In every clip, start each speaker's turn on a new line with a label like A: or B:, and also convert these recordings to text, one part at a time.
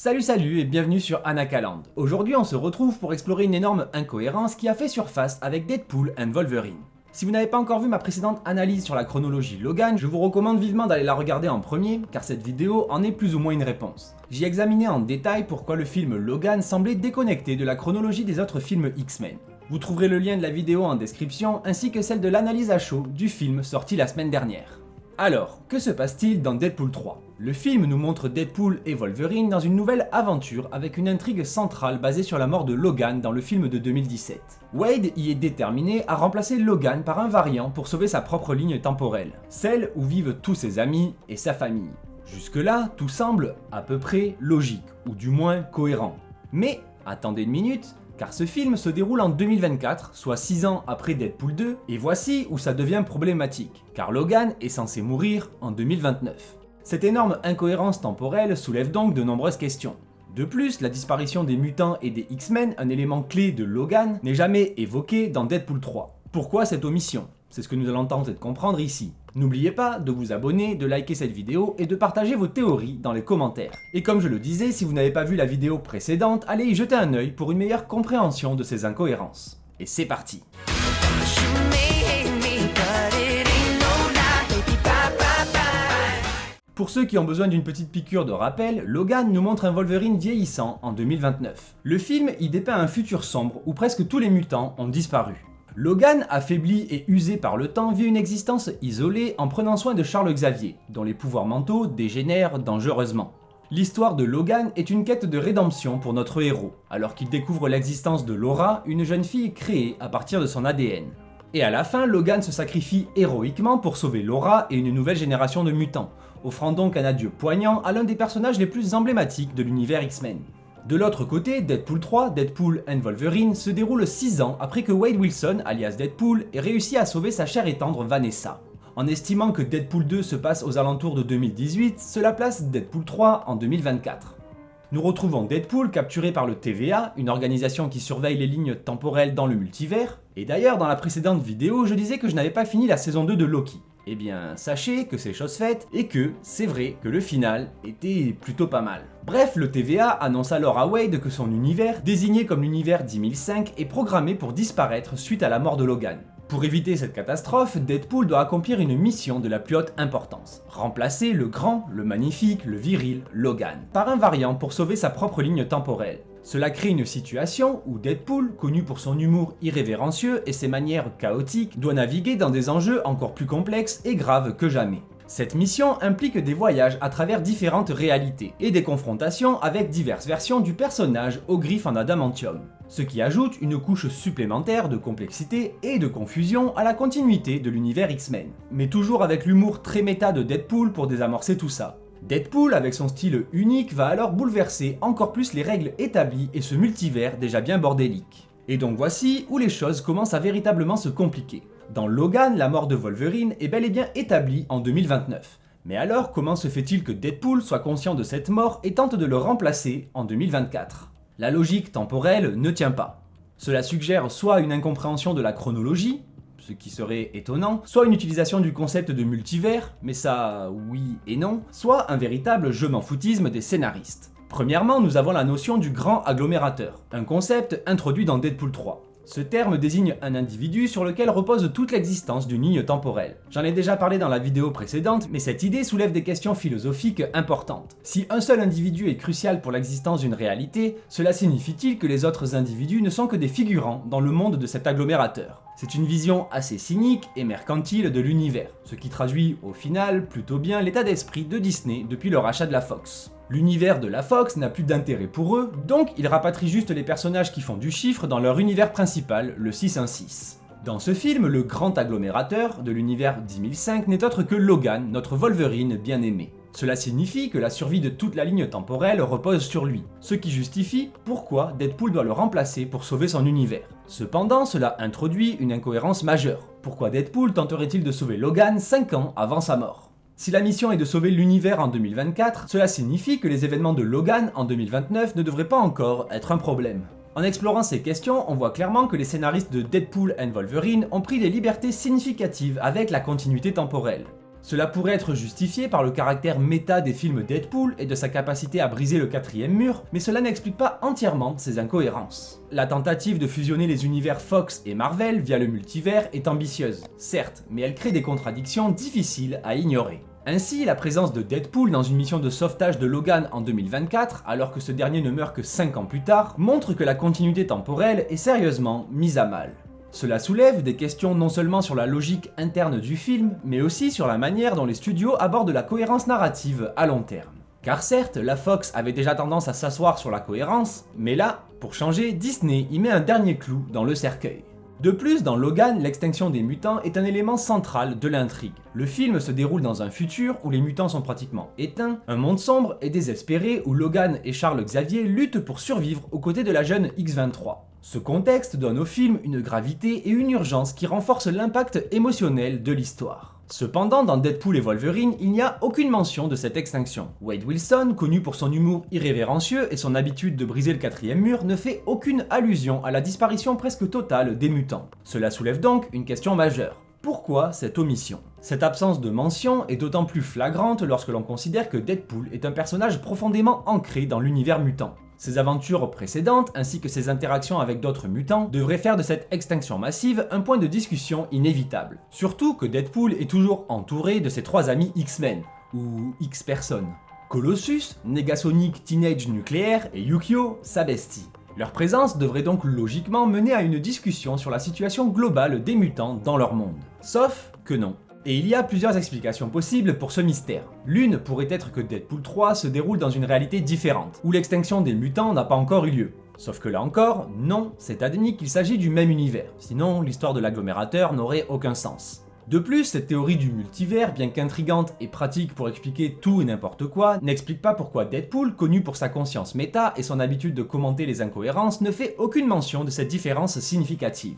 A: Salut et bienvenue sur Anakaland. Aujourd'hui on se retrouve pour explorer une énorme incohérence qui a fait surface avec Deadpool and Wolverine. Si vous n'avez pas encore vu ma précédente analyse sur la chronologie Logan, je vous recommande vivement d'aller la regarder en premier car cette vidéo en est plus ou moins une réponse. J'y ai examiné en détail pourquoi le film Logan semblait déconnecté de la chronologie des autres films X-Men. Vous trouverez le lien de la vidéo en description ainsi que celle de l'analyse à chaud du film sorti la semaine dernière. Alors, que se passe-t-il dans Deadpool 3 ? Le film nous montre Deadpool et Wolverine dans une nouvelle aventure avec une intrigue centrale basée sur la mort de Logan dans le film de 2017. Wade y est déterminé à remplacer Logan par un variant pour sauver sa propre ligne temporelle, celle où vivent tous ses amis et sa famille. Jusque-là, tout semble à peu près logique, ou du moins cohérent. Mais, attendez une minute, car ce film se déroule en 2024, soit 6 ans après Deadpool 2, et voici où ça devient problématique, car Logan est censé mourir en 2029. Cette énorme incohérence temporelle soulève donc de nombreuses questions. De plus, la disparition des mutants et des X-Men, un élément clé de Logan, n'est jamais évoqué dans Deadpool 3. Pourquoi cette omission ? C'est ce que nous allons tenter de comprendre ici. N'oubliez pas de vous abonner, de liker cette vidéo et de partager vos théories dans les commentaires. Et comme je le disais, si vous n'avez pas vu la vidéo précédente, allez y jeter un œil pour une meilleure compréhension de ces incohérences. Et c'est parti. Pour ceux qui ont besoin d'une petite piqûre de rappel, Logan nous montre un Wolverine vieillissant en 2029. Le film y dépeint un futur sombre où presque tous les mutants ont disparu. Logan, affaibli et usé par le temps, vit une existence isolée en prenant soin de Charles Xavier, dont les pouvoirs mentaux dégénèrent dangereusement. L'histoire de Logan est une quête de rédemption pour notre héros, alors qu'il découvre l'existence de Laura, une jeune fille créée à partir de son ADN. Et à la fin, Logan se sacrifie héroïquement pour sauver Laura et une nouvelle génération de mutants, offrant donc un adieu poignant à l'un des personnages les plus emblématiques de l'univers X-Men. De l'autre côté, Deadpool 3, Deadpool and Wolverine se déroule 6 ans après que Wade Wilson, alias Deadpool, ait réussi à sauver sa chère et tendre Vanessa. En estimant que Deadpool 2 se passe aux alentours de 2018, cela place Deadpool 3 en 2024. Nous retrouvons Deadpool capturé par le TVA, une organisation qui surveille les lignes temporelles dans le multivers. Et d'ailleurs, dans la précédente vidéo, je disais que je n'avais pas fini la saison 2 de Loki. Eh bien, sachez que c'est chose faite et que, c'est vrai, que le final était plutôt pas mal. Bref, le TVA annonce alors à Wade que son univers, désigné comme l'univers 10005, est programmé pour disparaître suite à la mort de Logan. Pour éviter cette catastrophe, Deadpool doit accomplir une mission de la plus haute importance. Remplacer le grand, le magnifique, le viril Logan par un variant pour sauver sa propre ligne temporelle. Cela crée une situation où Deadpool, connu pour son humour irrévérencieux et ses manières chaotiques, doit naviguer dans des enjeux encore plus complexes et graves que jamais. Cette mission implique des voyages à travers différentes réalités et des confrontations avec diverses versions du personnage aux griffes en adamantium, ce qui ajoute une couche supplémentaire de complexité et de confusion à la continuité de l'univers X-Men. Mais toujours avec l'humour très méta de Deadpool pour désamorcer tout ça. Deadpool, avec son style unique, va alors bouleverser encore plus les règles établies et ce multivers déjà bien bordélique. Et donc voici où les choses commencent à véritablement se compliquer. Dans Logan, la mort de Wolverine est bel et bien établie en 2029. Mais alors, comment se fait-il que Deadpool soit conscient de cette mort et tente de le remplacer en 2024 ? La logique temporelle ne tient pas. Cela suggère soit une incompréhension de la chronologie, ce qui serait étonnant, soit une utilisation du concept de multivers, mais ça, oui et non, soit un véritable je m'en foutisme des scénaristes. Premièrement, nous avons la notion du grand agglomérateur, un concept introduit dans Deadpool 3. Ce terme désigne un individu sur lequel repose toute l'existence d'une ligne temporelle. J'en ai déjà parlé dans la vidéo précédente, mais cette idée soulève des questions philosophiques importantes. Si un seul individu est crucial pour l'existence d'une réalité, cela signifie-t-il que les autres individus ne sont que des figurants dans le monde de cet agglomérateur ? C'est une vision assez cynique et mercantile de l'univers, ce qui traduit au final plutôt bien l'état d'esprit de Disney depuis le rachat de la Fox. L'univers de la Fox n'a plus d'intérêt pour eux, donc ils rapatrient juste les personnages qui font du chiffre dans leur univers principal, le 616. Dans ce film, le grand agglomérateur de l'univers 10005 n'est autre que Logan, notre Wolverine bien-aimé. Cela signifie que la survie de toute la ligne temporelle repose sur lui, ce qui justifie pourquoi Deadpool doit le remplacer pour sauver son univers. Cependant, cela introduit une incohérence majeure. Pourquoi Deadpool tenterait-il de sauver Logan 5 ans avant sa mort ? Si la mission est de sauver l'univers en 2024, cela signifie que les événements de Logan en 2029 ne devraient pas encore être un problème. En explorant ces questions, on voit clairement que les scénaristes de Deadpool and Wolverine ont pris des libertés significatives avec la continuité temporelle. Cela pourrait être justifié par le caractère méta des films Deadpool et de sa capacité à briser le quatrième mur, mais cela n'explique pas entièrement ces incohérences. La tentative de fusionner les univers Fox et Marvel via le multivers est ambitieuse, certes, mais elle crée des contradictions difficiles à ignorer. Ainsi, la présence de Deadpool dans une mission de sauvetage de Logan en 2024, alors que ce dernier ne meurt que 5 ans plus tard, montre que la continuité temporelle est sérieusement mise à mal. Cela soulève des questions non seulement sur la logique interne du film, mais aussi sur la manière dont les studios abordent la cohérence narrative à long terme. Car certes, la Fox avait déjà tendance à s'asseoir sur la cohérence, mais là, pour changer, Disney y met un dernier clou dans le cercueil. De plus, dans Logan, l'extinction des mutants est un élément central de l'intrigue. Le film se déroule dans un futur où les mutants sont pratiquement éteints, un monde sombre et désespéré où Logan et Charles Xavier luttent pour survivre aux côtés de la jeune X-23. Ce contexte donne au film une gravité et une urgence qui renforcent l'impact émotionnel de l'histoire. Cependant, dans Deadpool et Wolverine, il n'y a aucune mention de cette extinction. Wade Wilson, connu pour son humour irrévérencieux et son habitude de briser le quatrième mur, ne fait aucune allusion à la disparition presque totale des mutants. Cela soulève donc une question majeure. Pourquoi cette omission? Cette absence de mention est d'autant plus flagrante lorsque l'on considère que Deadpool est un personnage profondément ancré dans l'univers mutant. Ses aventures précédentes, ainsi que ses interactions avec d'autres mutants, devraient faire de cette extinction massive un point de discussion inévitable. Surtout que Deadpool est toujours entouré de ses 3 amis X-Men, ou X-Personnes. Colossus, Negasonic Teenage Nucléaire et Yukio, sa bestie. Leur présence devrait donc logiquement mener à une discussion sur la situation globale des mutants dans leur monde. Sauf que non. Et il y a plusieurs explications possibles pour ce mystère. L'une pourrait être que Deadpool 3 se déroule dans une réalité différente, où l'extinction des mutants n'a pas encore eu lieu. Sauf que là encore, non, c'est admis qu'il s'agit du même univers, sinon l'histoire de l'agglomérateur n'aurait aucun sens. De plus, cette théorie du multivers, bien qu'intrigante et pratique pour expliquer tout et n'importe quoi, n'explique pas pourquoi Deadpool, connu pour sa conscience méta et son habitude de commenter les incohérences, ne fait aucune mention de cette différence significative.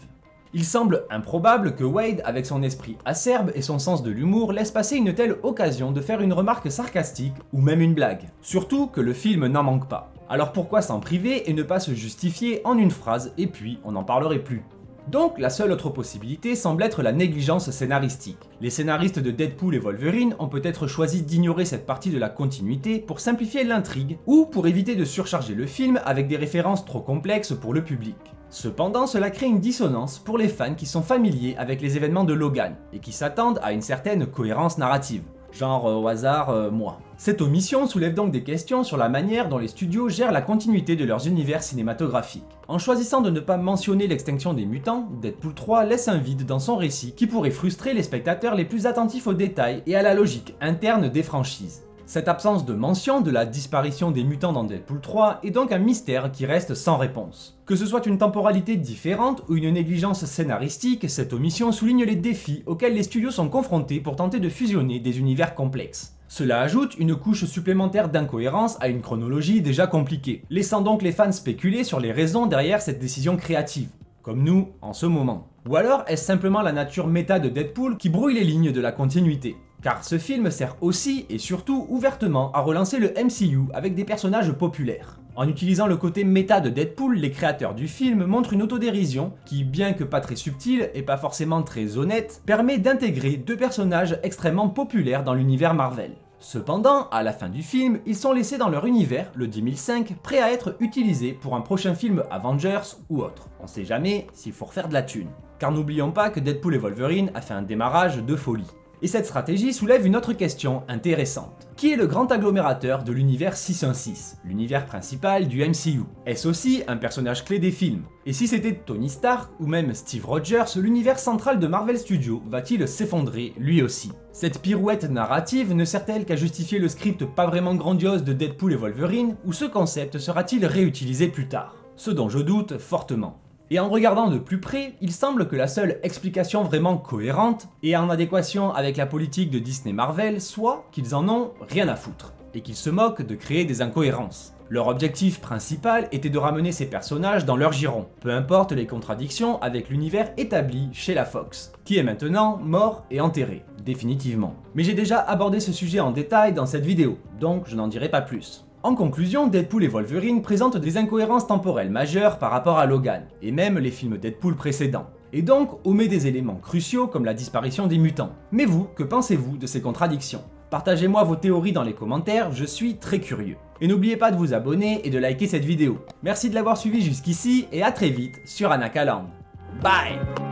A: Il semble improbable que Wade, avec son esprit acerbe et son sens de l'humour, laisse passer une telle occasion de faire une remarque sarcastique ou même une blague. Surtout que le film n'en manque pas. Alors pourquoi s'en priver et ne pas se justifier en une phrase et puis on n'en parlerait plus? Donc la seule autre possibilité semble être la négligence scénaristique. Les scénaristes de Deadpool et Wolverine ont peut-être choisi d'ignorer cette partie de la continuité pour simplifier l'intrigue ou pour éviter de surcharger le film avec des références trop complexes pour le public. Cependant, cela crée une dissonance pour les fans qui sont familiers avec les événements de Logan et qui s'attendent à une certaine cohérence narrative. Genre au hasard, moi. Cette omission soulève donc des questions sur la manière dont les studios gèrent la continuité de leurs univers cinématographiques. En choisissant de ne pas mentionner l'extinction des mutants, Deadpool 3 laisse un vide dans son récit qui pourrait frustrer les spectateurs les plus attentifs aux détails et à la logique interne des franchises. Cette absence de mention de la disparition des mutants dans Deadpool 3 est donc un mystère qui reste sans réponse. Que ce soit une temporalité différente ou une négligence scénaristique, cette omission souligne les défis auxquels les studios sont confrontés pour tenter de fusionner des univers complexes. Cela ajoute une couche supplémentaire d'incohérence à une chronologie déjà compliquée, laissant donc les fans spéculer sur les raisons derrière cette décision créative, comme nous en ce moment. Ou alors est-ce simplement la nature méta de Deadpool qui brouille les lignes de la continuité? Car ce film sert aussi et surtout ouvertement à relancer le MCU avec des personnages populaires. En utilisant le côté méta de Deadpool, les créateurs du film montrent une autodérision qui, bien que pas très subtile et pas forcément très honnête, permet d'intégrer 2 personnages extrêmement populaires dans l'univers Marvel. Cependant, à la fin du film, ils sont laissés dans leur univers, le 10005, prêts à être utilisés pour un prochain film Avengers ou autre. On sait jamais s'il faut refaire de la thune. Car n'oublions pas que Deadpool et Wolverine a fait un démarrage de folie. Et cette stratégie soulève une autre question intéressante. Qui est le grand agglomérateur de l'univers 616, l'univers principal du MCU? Est-ce aussi un personnage clé des films? Et si c'était Tony Stark ou même Steve Rogers, l'univers central de Marvel Studios va-t-il s'effondrer lui aussi? Cette pirouette narrative ne sert-elle qu'à justifier le script pas vraiment grandiose de Deadpool et Wolverine, ou ce concept sera-t-il réutilisé plus tard? Ce dont je doute fortement. Et en regardant de plus près, il semble que la seule explication vraiment cohérente et en adéquation avec la politique de Disney Marvel soit qu'ils en ont rien à foutre, et qu'ils se moquent de créer des incohérences. Leur objectif principal était de ramener ces personnages dans leur giron, peu importe les contradictions avec l'univers établi chez la Fox, qui est maintenant mort et enterré, définitivement. Mais j'ai déjà abordé ce sujet en détail dans cette vidéo, donc je n'en dirai pas plus. En conclusion, Deadpool et Wolverine présentent des incohérences temporelles majeures par rapport à Logan, et même les films Deadpool précédents. et donc omet des éléments cruciaux comme la disparition des mutants. Mais vous, que pensez-vous de ces contradictions? Partagez-moi vos théories dans les commentaires, je suis très curieux. Et n'oubliez pas de vous abonner et de liker cette vidéo. Merci de l'avoir suivi jusqu'ici et à très vite sur Anakaland. Bye!